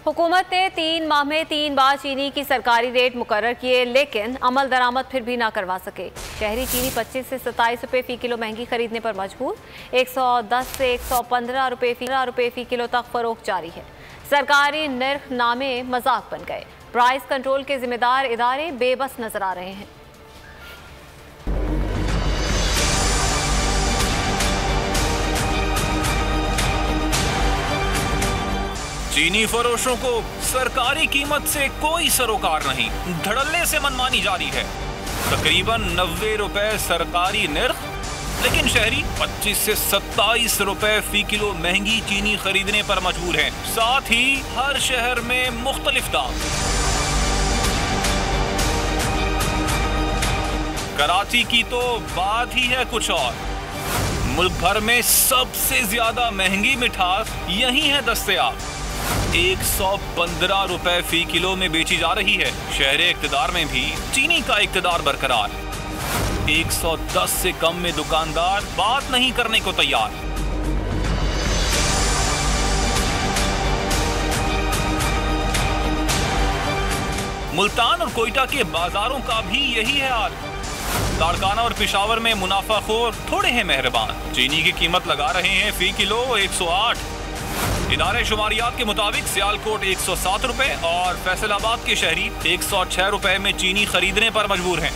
हुकूमत ने 3 माह में 3 बार चीनी की सरकारी रेट मुकर्रर किए, लेकिन अमल दरामद फिर भी ना करवा सके। शहरी चीनी 25 से 27 रुपये फ़ी किलो महंगी खरीदने पर मजबूर। 110 से 115 रुपये फ़ी किलो तक फरोख्त जारी है। सरकारी निर्ख नामे मजाक बन गए। प्राइस कंट्रोल के जिम्मेदार इदारे बेबस नजर आ रहे हैं। चीनी फरोशों को सरकारी कीमत से कोई सरोकार नहीं, धड़ल्ले से मनमानी जारी है। तकरीबन 90 रुपए सरकारी निर्ख, लेकिन शहरी 25 से 27 रुपए फी किलो महंगी चीनी खरीदने पर मजबूर हैं। साथ ही हर शहर में मुख्तलिफ दाम। कराची की तो बात ही है कुछ और। मुल्क भर में सबसे ज्यादा महंगी मिठास यहीं है दस्तयाब। 115 रुपए फी किलो में बेची जा रही है। शहर इक्तदार में भी चीनी का इक्तदार बरकरार। 110 से कम में दुकानदार बात नहीं करने को तैयार। मुल्तान और कोयटा के बाजारों का भी यही है हाल। लाड़काना और पिशावर में मुनाफाखोर थोड़े हैं मेहरबान। चीनी की कीमत लगा रहे हैं फी किलो 108। इदारे शुमारियात के मुताबिक सियालकोट 107 रुपए और फैसलाबाद के शहरी 106 रुपए में चीनी खरीदने पर मजबूर हैं।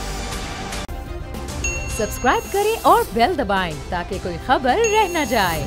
सब्सक्राइब करें और बेल दबाएं ताकि कोई खबर रह न जाए।